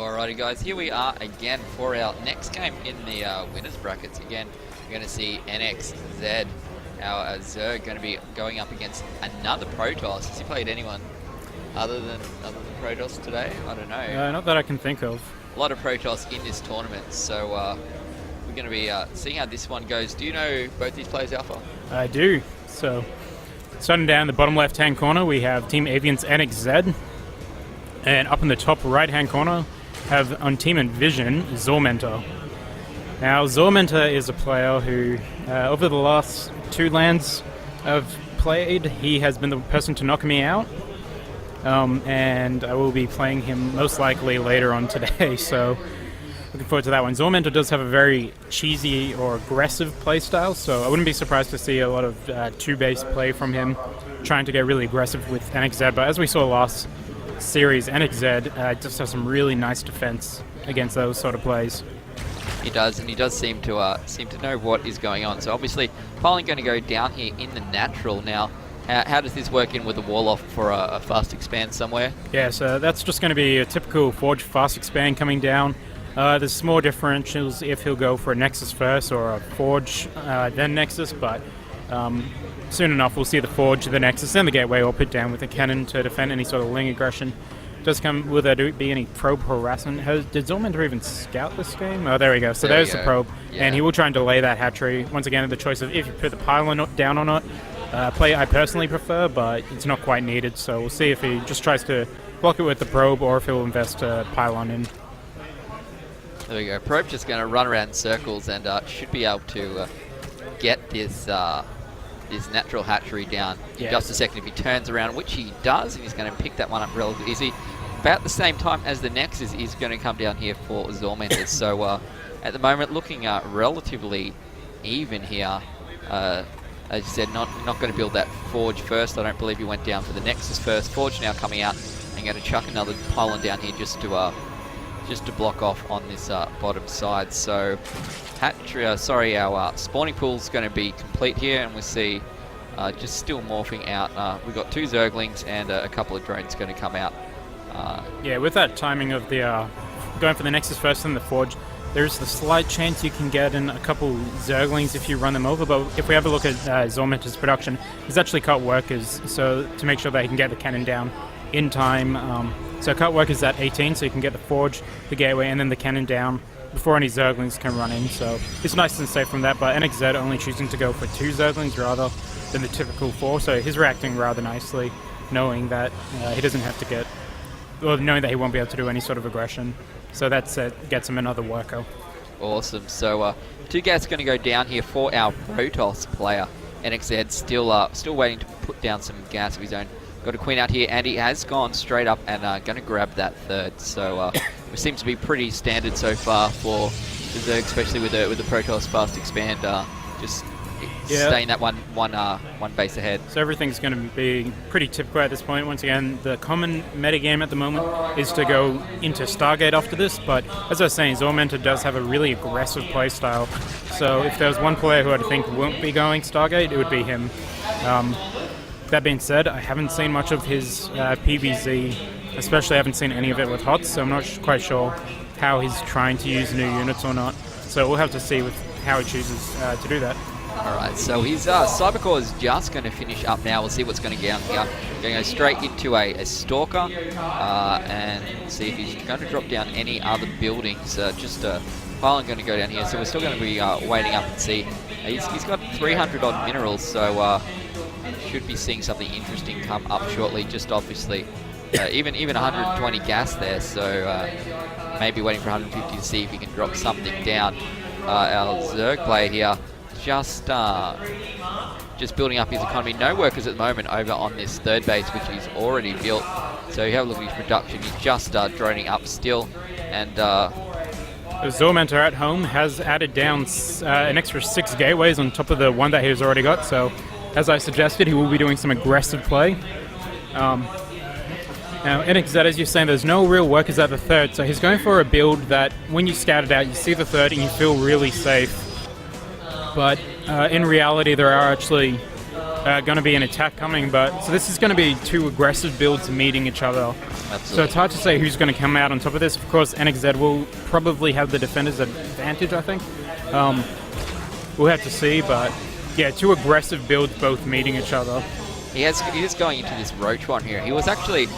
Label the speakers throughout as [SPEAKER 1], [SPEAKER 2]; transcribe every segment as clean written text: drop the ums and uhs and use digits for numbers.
[SPEAKER 1] Alrighty guys, here we are again for our next game in the winners brackets. Again, we're going to see NXZ, our Zerg, going to be going up against another Protoss. Has he played anyone other than Protoss today? I don't know.
[SPEAKER 2] Not that I can think of.
[SPEAKER 1] A lot of Protoss in this tournament, so we're going to be seeing how this one goes. Do you know both these players, Alpha?
[SPEAKER 2] I do. So, starting down the bottom left-hand corner, we have Team Aviant's NXZ. And up in the top right-hand corner, have on Team Envision, Xormentor. Now, Xormentor is a player who, over the last two LANs I've played, he has been the person to knock me out. And I will be playing him most likely later on today, so looking forward to that one. Xormentor does have a very cheesy or aggressive playstyle, so I wouldn't be surprised to see a lot of two-base play from him, trying to get really aggressive with NXZ. But as we saw last series, NXZ just has some really nice defense against those sort of plays.
[SPEAKER 1] He does, and he does seem to know what is going on. So obviously, Poland going to go down here in the natural now. How does this work in with the wall off for a fast expand somewhere? Yeah,
[SPEAKER 2] so that's just going to be a typical Forge fast expand coming down. There's small differentials if he'll go for a Nexus first or a Forge then Nexus, but soon enough we'll see the Forge, the Nexus, and the Gateway all put down with a cannon to defend any sort of Ling aggression. Does come, will there be any probe harassment? Did Xormentor even scout this game? Oh, there we go. So there's the probe, and he will try and delay that hatchery. Once again, the choice of if you put the pylon down or not. Play I personally prefer, but it's not quite needed, so we'll see if he just tries to block it with the probe or if he'll invest a pylon in.
[SPEAKER 1] There we go. Probe just going to run around in circles and should be able to get this this natural hatchery down in just a second if he turns around, which he does, and he's going to pick that one up relatively easy. About the same time as the Nexus is going to come down here for Xormentor. So at the moment, looking relatively even here. As you said, not going to build that Forge first. I don't believe he went down for the Nexus first. Forge now coming out and going to chuck another pylon down here just to block off on this bottom side. So our spawning pool's going to be complete here, and we see just still morphing out. We've got two Zerglings and a couple of drones going to come out.
[SPEAKER 2] Yeah, with that timing of the going for the Nexus first and the Forge, there's the slight chance you can get in a couple Zerglings if you run them over, but if we have a look at Xormentor's production, he's actually cut workers so to make sure that he can get the cannon down in time. So cut workers at 18, so you can get the Forge, the Gateway, and then the cannon down before any Zerglings can run in. So it's nice and safe from that, but NXZ only choosing to go for two Zerglings rather than the typical four, so he's reacting rather nicely, knowing that he doesn't have to get, or knowing that he won't be able to do any sort of aggression. So that's gets him another worker.
[SPEAKER 1] Awesome. So two gas going to go down here for our Protoss player. NXZ still waiting to put down some gas of his own. Got a Queen out here, and he has gone straight up and going to grab that third. So it seems to be pretty standard so far for the Zerg, especially with the Protoss fast expand. Just staying that one base ahead.
[SPEAKER 2] So everything's going to be pretty typical at this point. Once again, the common metagame at the moment is to go into Stargate after this, but as I was saying, Xormentor does have a really aggressive playstyle. So if there was one player who I think won't be going Stargate, it would be him. That being said, I haven't seen much of his PvZ, especially I haven't seen any of it with HotS, so I'm not quite sure how he's trying to use new units or not. So we'll have to see with how he chooses to do that.
[SPEAKER 1] Alright, so his Cybercore is just going to finish up now. We'll see what's going to get on here. Going to go straight into a Stalker and see if he's going to drop down any other buildings. Just a pylon going to go down here, so we're still going to be waiting up and see. He's got 300 odd minerals, so should be seeing something interesting come up shortly. Just obviously even 120 gas there, so maybe waiting for 150 to see if he can drop something down. Our Zerg player here just building up his economy. No workers at the moment over on this third base, which he's already built. So you have a look at his production. He's just droning up still. And
[SPEAKER 2] Xormentor at home has added down an extra 6 gateways on top of the one that he's already got. So as I suggested, he will be doing some aggressive play. Now, NXZ, as you're saying, there's no real workers at the third, so he's going for a build that when you scout it out, you see the third and you feel really safe. But in reality, there are actually going to be an attack coming, but so this is going to be two aggressive builds meeting each other.
[SPEAKER 1] Absolutely.
[SPEAKER 2] So it's hard to say who's going to come out on top of this. Of course, NXZ will probably have the defender's advantage, I think. We'll have to see, but yeah, two aggressive builds both meeting each other.
[SPEAKER 1] He is going into this Roach one here. He was actually...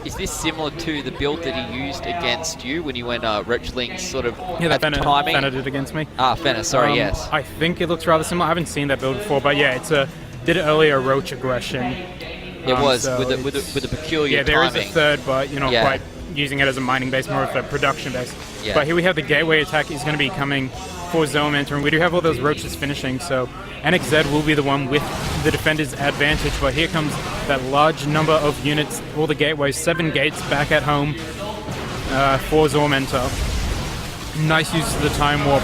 [SPEAKER 1] is this similar to the build that he used against you when you went Roachling sort of at the timing?
[SPEAKER 2] Fenner did against me.
[SPEAKER 1] Fenner, sorry, yes.
[SPEAKER 2] I think it looks rather similar. I haven't seen that build before, but yeah, it's did earlier Roach aggression.
[SPEAKER 1] It was,
[SPEAKER 2] so
[SPEAKER 1] with a peculiar
[SPEAKER 2] timing. Yeah, there is a third, but you're not quite using it as a mining base, more of a production base.
[SPEAKER 1] Yeah.
[SPEAKER 2] But here we have the gateway attack is going to be coming for Xormentor, and we do have all those Roaches finishing, so NXZ will be the one with the defender's advantage, but here comes that large number of units, all the gateways, 7 gates back at home for Xormentor. Nice use of the time warp.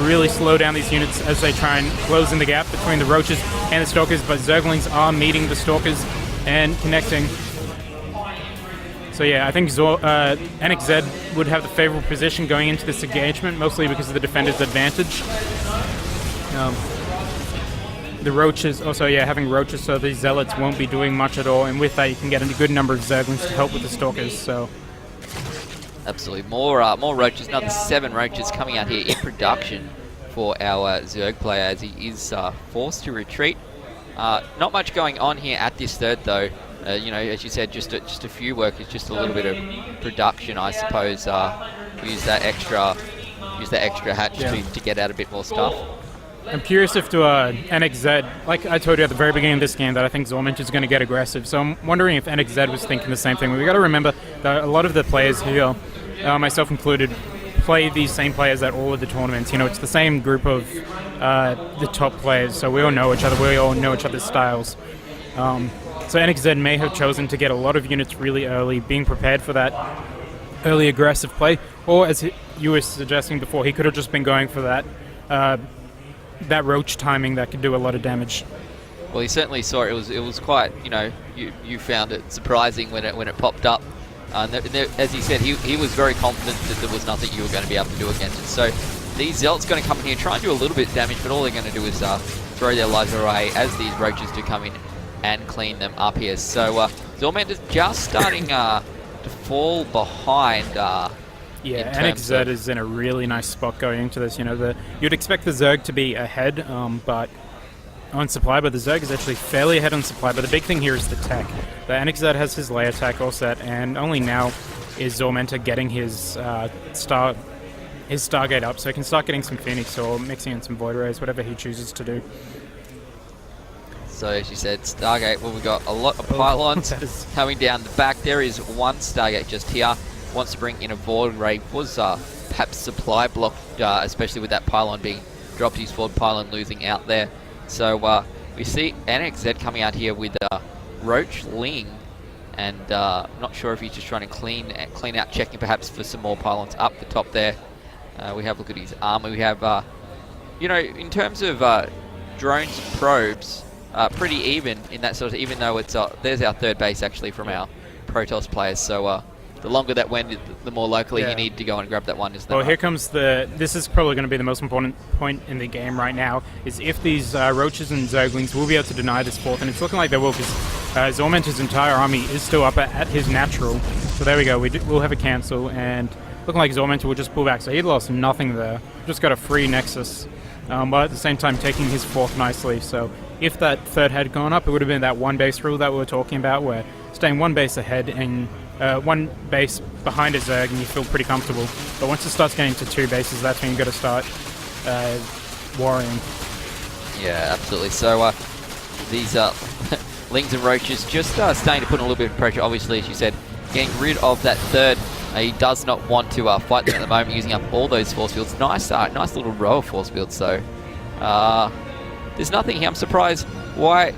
[SPEAKER 2] Really slow down these units as they try and close in the gap between the Roaches and the Stalkers, but Zerglings are meeting the Stalkers and connecting. So yeah, I think NXZ would have the favorable position going into this engagement, mostly because of the defender's advantage. The Roaches, also having Roaches so the Zealots won't be doing much at all, and with that you can get a good number of Zerglings to help with the Stalkers, so...
[SPEAKER 1] Absolutely, more Roaches, another 7 Roaches coming out here in production for our Zerg player as he is forced to retreat. Not much going on here at this third though. You know, as you said, just a few workers, just a little bit of production, I suppose. Use that extra hatch to get out a bit more stuff.
[SPEAKER 2] I'm curious if to NXZ, like I told you at the very beginning of this game, that I think Xormentor is going to get aggressive. So I'm wondering if NXZ was thinking the same thing. We got to remember that a lot of the players here, myself included, play these same players at all of the tournaments. You know, it's the same group of the top players, so we all know each other. We all know each other's styles. So NXZ may have chosen to get a lot of units really early, being prepared for that early aggressive play, or as you were suggesting before, he could have just been going for that that Roach timing that could do a lot of damage.
[SPEAKER 1] Well, he certainly saw it. It was quite, you know, you found it surprising when it popped up. As he said, he was very confident that there was nothing you were going to be able to do against it. So these Zealots going to come in here, try and do a little bit of damage, but all they're going to do is throw their lives away as these Roaches do come in and clean them up here. So Xormentor's just starting to fall behind.
[SPEAKER 2] NXZ is in a really nice spot going into this. You know, you'd expect the Zerg to be ahead, but on supply, but the Zerg is actually fairly ahead on supply. But the big thing here is the tech. The NXZ has his layer attack all set, and only now is Xormentor getting his Stargate up, so he can start getting some Phoenix or mixing in some Void Rays, whatever he chooses to do.
[SPEAKER 1] So as you said, Stargate, well, we've got a lot of pylons coming down the back. There is one Stargate just here. Wants to bring in a Void Ray. Was perhaps supply blocked, especially with that pylon being dropped, his forward pylon losing out there. So we see NXZ coming out here with Roach Ling, and not sure if he's just trying to clean out, checking perhaps for some more pylons up the top there. We have a look at his armor. We have, you know, in terms of drones and probes, pretty even in that sort of, even though it's there's our third base actually from our Protoss players. So the longer that went, the more locally you need to go and grab that one. Well,
[SPEAKER 2] here comes this is probably going to be the most important point in the game right now, is if these Roaches and Zerglings will be able to deny this fourth, and it's looking like they will, because Xormentor's entire army is still up at his natural. So there we go, we'll have a cancel, and looking like Xormentor will just pull back. So he lost nothing there, just got a free Nexus, but at the same time taking his fourth nicely. So if that third had gone up, it would have been that one base rule that we were talking about, where staying one base ahead and one base behind a Zerg and you feel pretty comfortable. But once it starts getting to 2 bases, that's when you've got to start worrying.
[SPEAKER 1] Yeah, absolutely. So these Lings and Roaches just starting to put a little bit of pressure, obviously, as you said, getting rid of that third. He does not want to fight them at the moment, using up all those force fields. Nice little row of force fields. So there's nothing here. I'm surprised. Why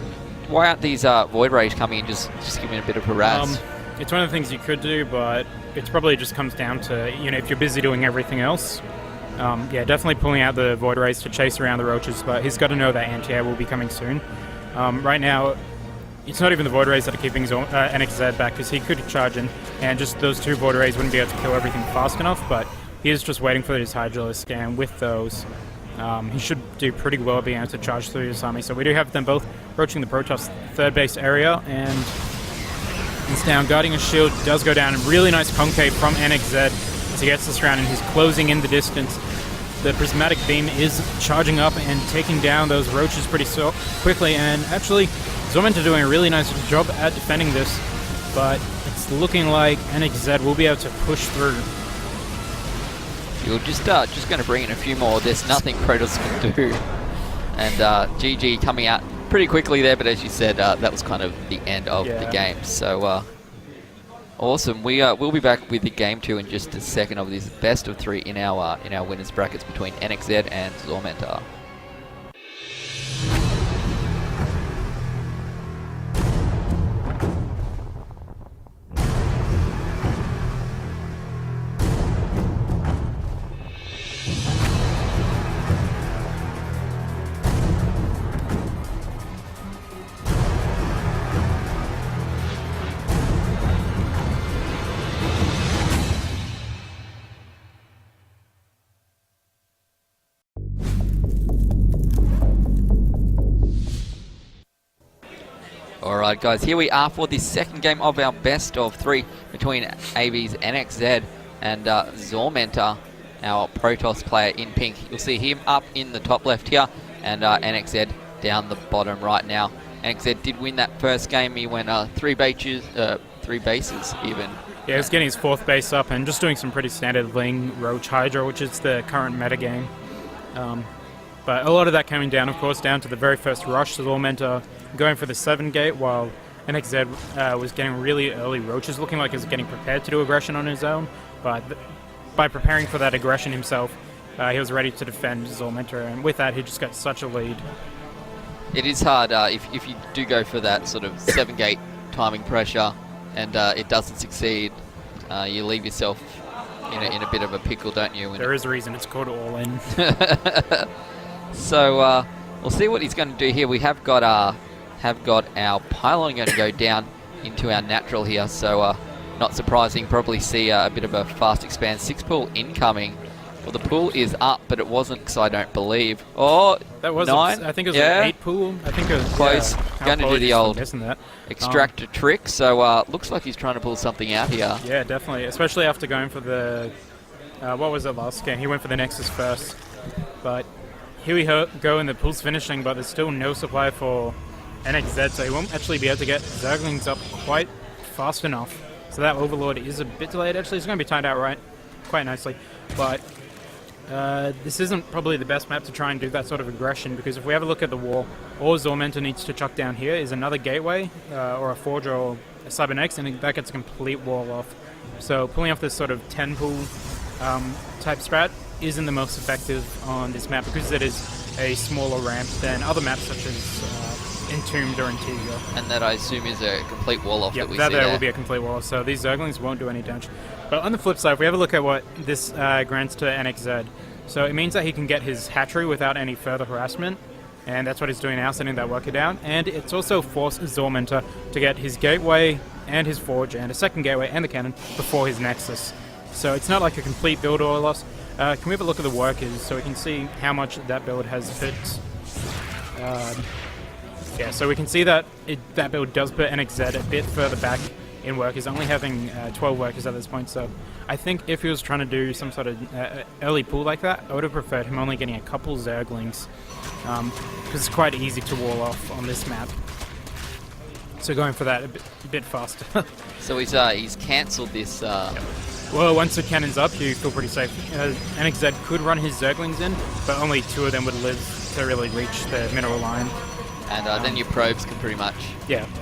[SPEAKER 1] aren't these Void Rays coming in, just giving a bit of harass?
[SPEAKER 2] It's one of the things you could do, but it probably just comes down to, you know, if you're busy doing everything else. Yeah, definitely pulling out the Void Rays to chase around the Roaches, but he's got to know that anti-air will be coming soon. Right now, it's not even the Void Rays that are keeping NXZ back, because he could charge in, and just those 2 Void Rays wouldn't be able to kill everything fast enough, but he is just waiting for his Hydralisk, and with those, He should do pretty well being able to charge through his army. So we do have them both approaching the Protoss third base area, and he's down, guarding his shield, does go down. Really nice concave from NXZ as he gets this round, and he's closing in the distance. The prismatic beam is charging up and taking down those roaches pretty quickly, and actually Xormentor doing a really nice job at defending this, but it's looking like NXZ will be able to push through.
[SPEAKER 1] You're just going to bring in a few more. There's nothing Protoss can do. And GG coming out pretty quickly there, but as you said, that was kind of the end of the game. So awesome. We'll be back with the game 2 in just a second of this best of 3 in our winners brackets between NXZ and Xormentor. Alright guys, here we are for the second game of our best of 3 between AV's NXZ and Xormentor, our Protoss player in pink. You'll see him up in the top left here, and NXZ down the bottom right now. NXZ did win that first game. He went 3 bases even.
[SPEAKER 2] Yeah, he's getting his 4th base up and just doing some pretty standard Ling Roach Hydra, which is the current meta game. But a lot of that coming down, of course, down to the very first rush. Xormentor going for the 7 gate, while NXZ was getting really early roaches, looking like he was getting prepared to do aggression on his own. But by preparing for that aggression himself, he was ready to defend Xormentor, and with that, he just got such a lead.
[SPEAKER 1] It is hard if you do go for that sort of 7 gate timing pressure, and it doesn't succeed. You leave yourself in a bit of a pickle, don't you?
[SPEAKER 2] There is a reason it's called all in.
[SPEAKER 1] So we'll see what he's going to do here. We have got our pylon going to go down into our natural here, so not surprising. Probably see a bit of a fast expand. 6 pool incoming. Well, the pool is up, but it wasn't, because I don't believe. Oh,
[SPEAKER 2] that was
[SPEAKER 1] 9.
[SPEAKER 2] I think it was an 8 pool. I think it was
[SPEAKER 1] close. Going to do the old
[SPEAKER 2] that.
[SPEAKER 1] extractor trick. So looks like he's trying to pull something out here.
[SPEAKER 2] Yeah, definitely. Especially after going for the what was it last game? He went for the Nexus first, but here we go, and the pool's finishing, but there's still no supply for NXZ, so he won't actually be able to get Zerglings up quite fast enough. So that Overlord is a bit delayed. Actually, it's going to be timed out quite nicely. But this isn't probably the best map to try and do that sort of aggression, because if we have a look at the wall, all Xormentor needs to chuck down here is another gateway, or a Forge or a Cybernex, and that gets a complete wall off. So pulling off this sort of 10 pool type strat isn't the most effective on this map, because it is a smaller ramp than other maps such as Entombed or Integra.
[SPEAKER 1] And that, I assume, is a complete wall-off that we see
[SPEAKER 2] there.
[SPEAKER 1] there.
[SPEAKER 2] Will be a complete wall-off, so these Zerglings won't do any damage. But on the flip side, if we have a look at what this grants to NXZ, so it means that he can get his hatchery without any further harassment, and that's what he's doing now, sending that worker down. And it's also forced Xormentor to get his gateway and his forge and a second gateway and the cannon before his Nexus. So it's not like a complete build or loss. Can we have a look at the workers so we can see how much that build has put? Yeah, so we can see that that build does put NXZ a bit further back in workers, only having 12 workers at this point. So I think if he was trying to do some sort of early pull like that, I would have preferred him only getting a couple Zerglings, because it's quite easy to wall off on this map. So going for that a bit faster.
[SPEAKER 1] So he's cancelled this.
[SPEAKER 2] Well, once the cannon's up, you feel pretty safe. NXZ could run his Zerglings in, but only 2 of them would live to really reach the mineral line.
[SPEAKER 1] And then your probes can pretty much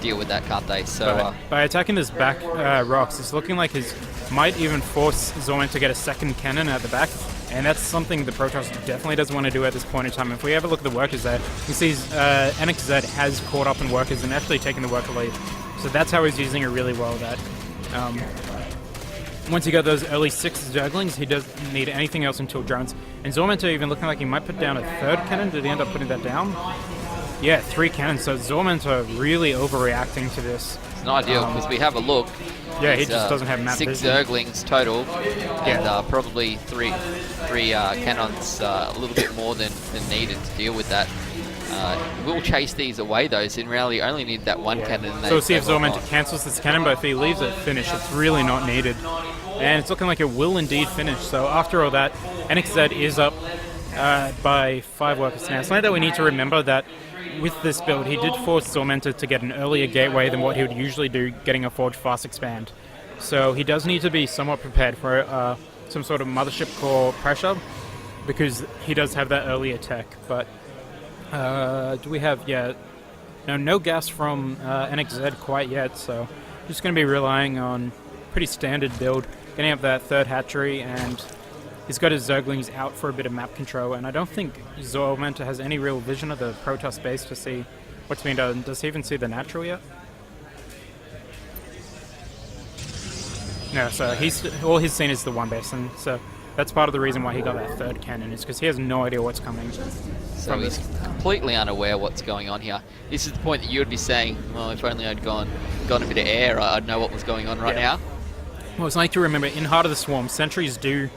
[SPEAKER 1] deal with that, can't they? So
[SPEAKER 2] by attacking this back rocks, it's looking like his might even force Xormentor to get a second cannon at the back, and that's something the Protoss definitely doesn't want to do at this point in time. If we have a look at the workers there, you see NXZ has caught up in workers and actually taken the worker lead. So that's how he's using it really well. That once you got those early 6 Zerglings, he doesn't need anything else until drones. And Xormentor even looking like he might put down a 3rd cannon. Did he end up putting that down? Yeah, 3 cannons. So Xormentor really overreacting to this.
[SPEAKER 1] It's not ideal because we have a look.
[SPEAKER 2] Yeah, he just doesn't have map
[SPEAKER 1] 6
[SPEAKER 2] vision.
[SPEAKER 1] Zerglings total, and probably three cannons, a little bit more than needed to deal with that. We'll chase these away though, so in reality only need that one cannon. And
[SPEAKER 2] so we'll see if Xormentor cancels this cannon, but if he leaves it finished, it's really not needed. And it's looking like it will indeed finish. So after all that, NXZ is up by 5 workers now. Something that we need to remember that with this build, he did force Xormentor to get an earlier gateway than what he would usually do, getting a Forge Fast Expand. So he does need to be somewhat prepared for some sort of Mothership Core pressure, because he does have that earlier tech. But do we have, no gas from NXZ quite yet, so just going to be relying on pretty standard build, getting up that 3rd hatchery, and he's got his Zerglings out for a bit of map control, and I don't think Xormentor has any real vision of the Protoss base to see what's being done. Does he even see the natural yet? No, so all he's seen is the 1 base, and so that's part of the reason why he got that 3rd cannon, is because he has no idea what's coming.
[SPEAKER 1] So he's completely unaware what's going on here. This is the point that you would be saying, well, if only I'd gone a bit of air, I'd know what was going on right now.
[SPEAKER 2] Well, it's like to remember, in Heart of the Swarm, sentries do,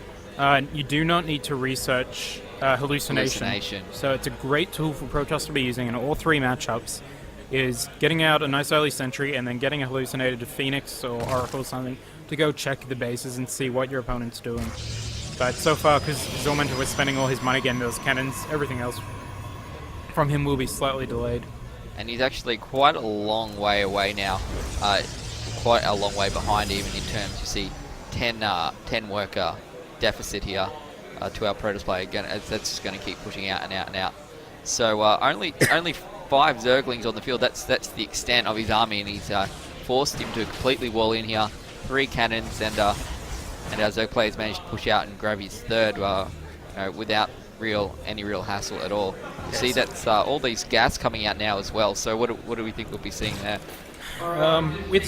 [SPEAKER 2] you do not need to research hallucination. So it's a great tool for Protoss to be using in all 3 matchups, is getting out a nice early sentry and then getting a hallucinated Phoenix or Oracle or something to go check the bases and see what your opponent's doing. But so far, because Xormentor was spending all his money getting those cannons, everything else from him will be slightly delayed.
[SPEAKER 1] And he's actually quite a long way away now. Quite a long way behind, even in terms, you see 10 worker deficit here to our Protoss player. Again, that's just going to keep pushing out and out and out. So only 5 Zerglings on the field. That's the extent of his army, and he's forced him to completely wall in here. 3 cannons, and our Zerg players managed to push out and grab his 3rd without any real hassle at all. You see that's all these gas coming out now as well. So what do we think we'll be seeing there?
[SPEAKER 2] With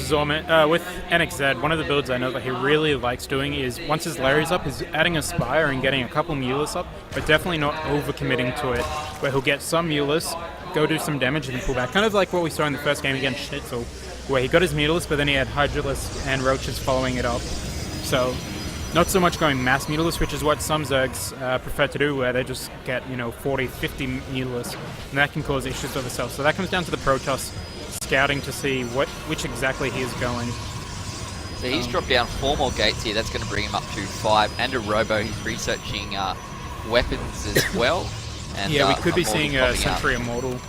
[SPEAKER 2] NXZ, one of the builds I know that he really likes doing is, once his Larry's up, is adding a Spire and getting a couple Mulas up, but definitely not over-committing to it, where he'll get some Mulas, go do some damage, and then pull back. Kind of like what we saw in the first game against Schnitzel, where he got his Mutalisk, but then he had Hydralisk and Roaches following it up. So, not so much going mass Mutalisk, which is what some Zergs prefer to do, where they just get, 40, 50 Mutalisk, and that can cause issues with themselves. So that comes down to the Protoss scouting to see which exactly he is going.
[SPEAKER 1] So he's dropped down 4 more gates here. That's going to bring him up to 5, and a Robo. He's researching weapons as well. And,
[SPEAKER 2] we could be seeing a Sentry Immortal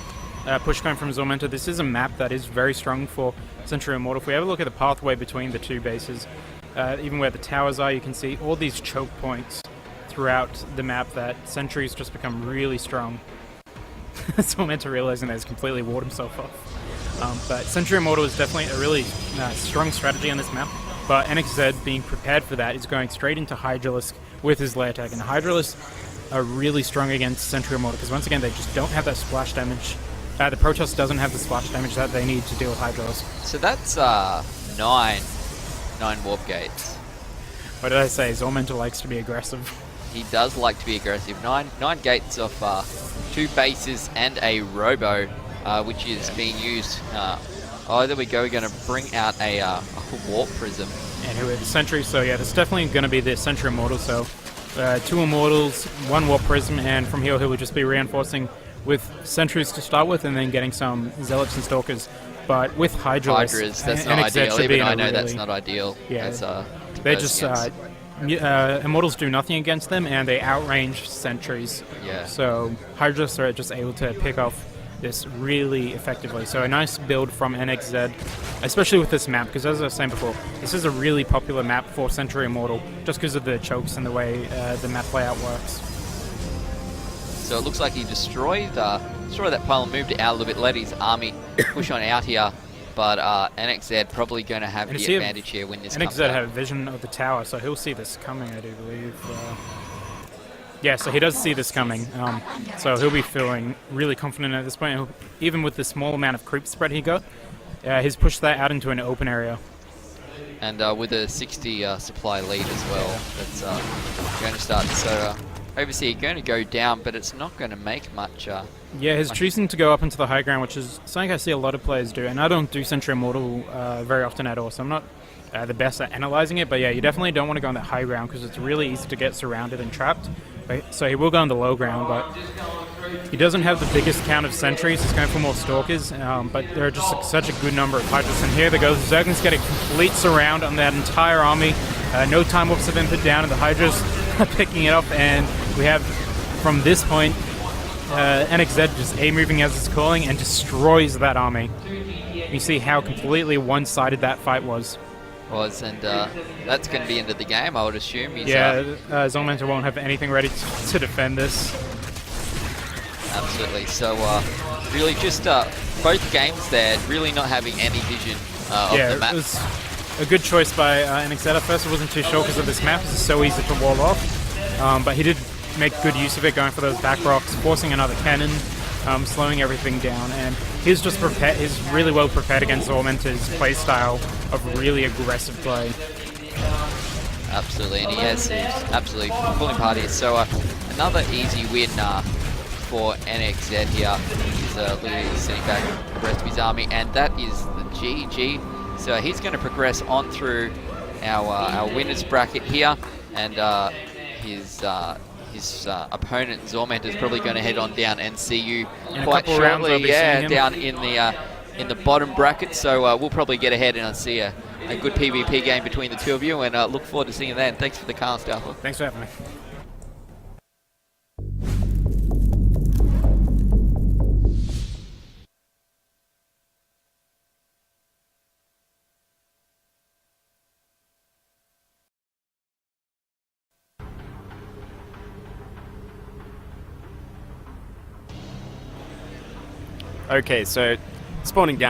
[SPEAKER 2] push going from Xormentor. This is a map that is very strong for Sentry Immortal. If we have a look at the pathway between the 2 bases, even where the towers are, you can see all these choke points throughout the map that Sentries just become really strong. Xormentor realizing that he's completely warded himself off. But Sentry Immortal is definitely a really strong strategy on this map, but NXZ, being prepared for that, is going straight into Hydralisk with his layer tag, and Hydralisk are really strong against Sentry Immortal, because once again, they just don't have that splash damage. The Protoss doesn't have the splash damage that they need to deal with Hydralisk.
[SPEAKER 1] So that's 9 warp gates.
[SPEAKER 2] What did I say? Xormentor likes to be aggressive.
[SPEAKER 1] He does like to be aggressive. 9 gates of 2 bases and a Robo, which is being used. There we go. We're going to bring out a Warp Prism.
[SPEAKER 2] And who is Sentry? So yeah, it's definitely going to be the Sentry Immortal. So 2 Immortals, 1 Warp Prism, and from here he will just be reinforcing with Sentries to start with, and then getting some Zealots and Stalkers. But with Hydras,
[SPEAKER 1] that's not ideal. Even I know that's not ideal.
[SPEAKER 2] Yeah, they just Immortals do nothing against them, and they outrange Sentries. Yeah. So Hydras are just able to pick off this really effectively. So a nice build from NXZ, especially with this map, because as I was saying before, this is a really popular map for Sentry Immortal, just because of the chokes and the way the map layout works.
[SPEAKER 1] So it looks like he destroyed that pile and moved it out a little bit, let his army push on out here, but NXZ probably going to have the advantage here when this comes
[SPEAKER 2] NXZ have vision of the tower, so he'll see this coming, I do believe. Yeah, so he does see this coming, so he'll be feeling really confident at this point. Even with the small amount of creep spread he got, he's pushed that out into an open area.
[SPEAKER 1] And with a 60 supply lead as well, that's going to start. So Overseer going to go down, but it's not going to make much
[SPEAKER 2] Yeah, he's choosing to go up into the high ground, which is something I see a lot of players do, and I don't do Sentry Immortal very often at all, so I'm not the best at analyzing it, but yeah, you definitely don't want to go on that high ground because it's really easy to get surrounded and trapped. So he will go on the low ground, but he doesn't have the biggest count of sentries. He's going for more stalkers, but there are just such a good number of Hydras. And here they go. Zergling's get a complete surround on that entire army. No time warps have been put down, and the Hydras are picking it up. And we have, from this point, NXZ just A-moving as it's calling and destroys that army. You see how completely one-sided that fight was.
[SPEAKER 1] And that's going to be into the game, I would assume.
[SPEAKER 2] Xormentor won't have anything ready to defend this.
[SPEAKER 1] Absolutely. So, really just both games there, really not having any vision of the map.
[SPEAKER 2] It was a good choice by NXZ. At first I wasn't too sure because of this map. It's so easy to wall off. But he did make good use of it, going for those back rocks, forcing another cannon, slowing everything down. And he's just prepared. He's really well prepared against Xormentor's play style of really aggressive play.
[SPEAKER 1] Absolutely, and he has absolutely pulling party. So another easy win for NXZ here. He's literally sitting back the rest of his army, and that is the GG. So he's going to progress on through our winners bracket here, and his opponent Xormentor is probably going to head on down and see you quite shortly. Yeah, down in the bottom bracket. So we'll probably get ahead and see a good PvP game between the two of you, and look forward to seeing you then. Thanks for the cast, Alpha.
[SPEAKER 2] Thanks for having me.
[SPEAKER 3] Okay, so spawning down